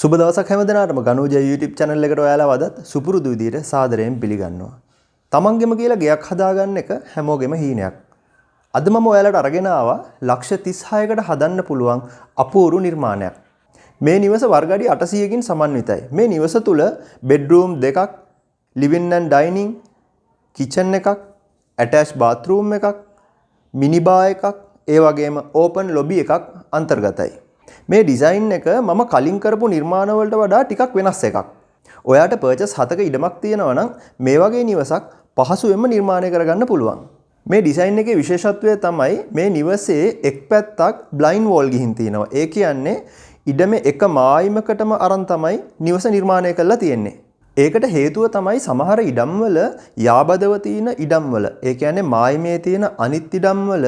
සුබ දවසක් හැම දිනාටම ගනුජ YouTube channel එකට ඔයාලා වදත් සුපුරුදු විදියට සාදරයෙන් පිළිගන්නවා. තමන්ගෙම කියලා ගෙයක් හදාගන්න එක හැමෝගෙම හීනයක්. අද මම ඔයාලට අරගෙන ආවා ලක්ෂ 36කට හදන්න පුළුවන් අපූර්ව නිර්මාණයක්. මේ නිවස වර්ග අඩි 800කින් සමන්විතයි. මේ නිවස තුල බෙඩ්රූම් දෙකක්, living and dining, kitchen එකක්, attached bathroom එකක්, mini bar එකක්, ඒ වගේම open lobby එකක් අන්තර්ගතයි. මේ ඩිසයින් එක මම කලින් කරපු නිර්මාණ වලට වඩා ටිකක් වෙනස් එකක්. ඔයාට පර්චස් 7ක ඉඩමක් තියෙනවා නම් මේ වගේ නිවසක් පහසුවෙන්ම නිර්මාණය කරගන්න පුළුවන්. මේ ඩිසයින් එකේ විශේෂත්වය තමයි මේ නිවසේ එක් පැත්තක් බ්ලයින්ඩ් වෝල් ගිහින් තියෙනවා. ඒ කියන්නේ ඉඩමේ එක මායිමකටම අරන් තමයි නිවස නිර්මාණය කරලා තියෙන්නේ. ඒකට හේතුව තමයි සමහර ඉඩම්වල යාබදව තියෙන ඉඩම්වල. ඒ කියන්නේ මායිමේ තියෙන අනිත් ඉඩම්වල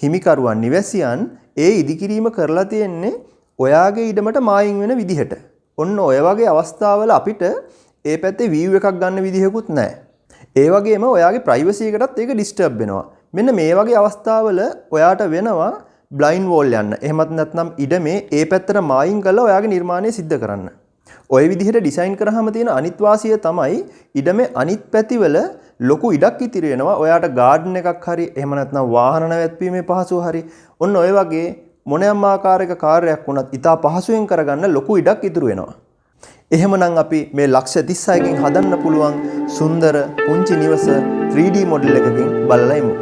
හිමිකරුවන් නිවැසියන් ඒ ඉදිකිරීම කරලා තියෙන්නේ ඔයාගේ ඉඩමට මායිම් වෙන විදිහට. ඔන්න ඔය වගේ අවස්ථාවල අපිට ඒ පැත්තේ view එකක් ගන්න විදිහකුත් නැහැ. ඒ වගේම ඔයාගේ privacy එකටත් ඒක disturb වෙනවා. මෙන්න මේ වගේ අවස්ථාවල ඔයාට වෙනවා blind wall යන්න. එහෙමත් නැත්නම් ඉඩමේ ඒ පැත්තට මායිම් කරලා ඔයාගේ නිර්මාණය සිද්ධ කරන්න. ඔය විදිහට ඩිසයින් කරාම තියෙන අනිත් වාසිය තමයි ඉඩමේ අනිත් පැතිවල ලොකු ඉඩක් ඉතිරි වෙනවා. ඔයාට ගාඩන් එකක් හරි එහෙම නැත්නම් වාහන නැවැත්වීමේ පහසුව හරි ඔන්න ඔය වගේ මොනෑම ආකාරයක කාර්යයක් වුණත් ඉතා පහසුවෙන් කරගන්න ලොකු ඉඩක් ඉතුරු වෙනවා. එහෙමනම් අපි මේ ලක්ෂ 36කින් හදන්න පුළුවන් සුන්දර පුංචි නිවස 3D මොඩල් එකකින් බලලා ඉමු.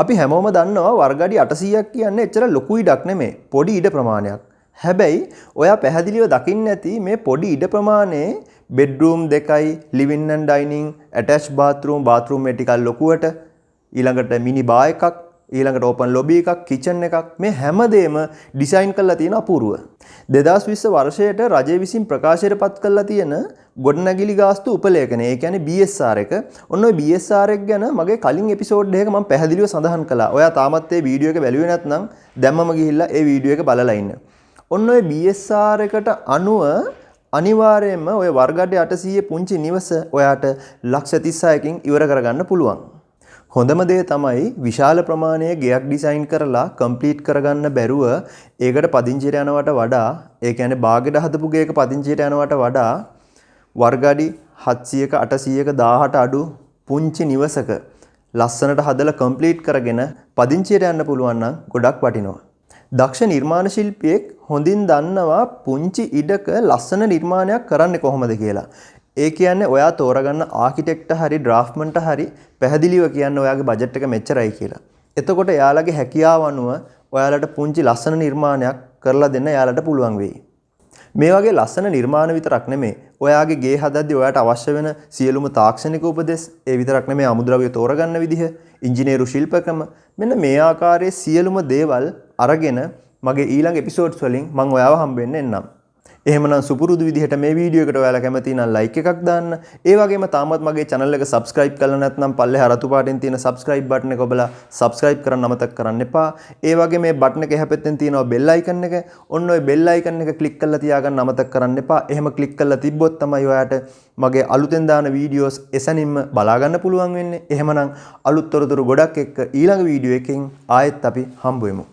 අපි හැමෝම දන්නවා වර්ග අඩි 800ක් කියන්නේ එච්චර ලොකු ඉඩක් නෙමෙයි. පොඩි ඉඩ ප්‍රමාණයක්. හැබැයි ඔයා පැහැදිලිව දකින්න ඇති මේ පොඩි ඉඩ ප්‍රමාණයේ බෙඩ්රූම් දෙකයි, living and dining, attach bathroom එක ටිකක් ලොකුවට, ඊළඟට මිනි බා එකක්, ඊළඟට ඕපන් ලොබි එකක්, කිචන් එකක්, මේ හැමදේම ඩිසයින් කරලා තියෙන අපූර්ව. 2020 වර්ෂයට රජය විසින් ප්‍රකාශයට පත් කරලා තියෙන ගොඩනැගිලි ගාස්තු උපලේඛනය, ඒ කියන්නේ BSR එක. ඔන්න ඔය BSR එක ගැන මගේ කලින් එපිසෝඩ් එකක මම පැහැදිලිව සඳහන් කළා. ඔයා තාමත් මේ වීඩියෝ එක බැලුවේ නැත්නම් දැම්මම ගිහිල්ලා ඒ වීඩියෝ එක බලලා ඉන්න. ඔන්න ඔය BSR එකට අනුව අනිවාර්යයෙන්ම ඔය වර්ග අඩි 800 පුංචි නිවස ඔයාට ලක්ෂ 36කින් ඉවර කරගන්න පුළුවන්. හොඳම දේ තමයි විශාල ප්‍රමාණයේ ගෙයක් ඩිසයින් කරලා කම්ප්ලීට් කරගන්න බැරුව ඒකට පදිංචියට යනවට වඩා, ඒ කියන්නේ බාගෙට හදපු ගෙයක පදිංචියට යනවට වඩා වර්ග අඩි 700ක 800ක 1000ට අඩු පුංචි නිවසක ලස්සනට හදලා කම්ප්ලීට් කරගෙන පදිංචියට යන්න පුළුවන් නම් ගොඩක් වටිනවා. දක්ෂ නිර්මාණ ශිල්පියෙක් හොඳින් දන්නවා පුංචි ඉඩක ලස්සන නිර්මාණයක් කරන්නේ කොහොමද කියලා. ඒ කියන්නේ ඔයා තෝරගන්න ආකිටෙක්ට හරි ඩ්‍රාෆ්ට්මන්ට හරි පැහැදිලිව කියන්න ඔයාගේ බජට් එක මෙච්චරයි කියලා. එතකොට එයාලගේ හැකියාව අනුව ඔයාලට පුංචි ලස්සන නිර්මාණයක් කරලා දෙන්න එයාලට පුළුවන් වෙයි. මේ වගේ ලස්සන නිර්මාණ විතරක් නෙමෙයි, ඔයාගේ ගේ හදද්දී ඔයාට අවශ්‍ය වෙන සියලුම තාක්ෂණික උපදෙස්, ඒ විතරක් නෙමෙයි අමුද්‍රව්‍ය තෝරගන්න විදිහ, ඉංජිනේරු ශිල්පක්‍රම, මෙන්න මේ ආකාරයේ සියලුම දේවල් අරගෙන මගේ ඊළඟ එපිසෝඩ්ස් වලින් මම ඔයාව හම්බෙන්න එන්නම්. එහෙමනම් සුපුරුදු විදිහට මේ වීඩියෝ එකට ඔයාලා කැමති නම් ලයික් එකක් දාන්න. ඒ වගේම තාමත් මගේ channel එක subscribe කරලා නැත්නම් පල්ලෙහා රතු පාටින් තියෙන subscribe button එක ඔබලා subscribe කරන්න අමතක කරන්න එපා. ඒ වගේ මේ button එක එහා පැත්තෙන් තියෙනවා bell icon එක. ඔන්න ඔය bell icon එක click කරලා තියාගන්න අමතක කරන්න එපා. එහෙම click කරලා තිබ්බොත් තමයි ඔයාට මගේ අලුතෙන් දාන වීඩියෝස් එසැනින්ම බලා ගන්න පුළුවන් වෙන්නේ. එහෙමනම් අලුත් තොරතුරු ගොඩක් එක්ක ඊළඟ වීඩියෝ එකකින් ආයෙත් අපි හම්බ වෙමු.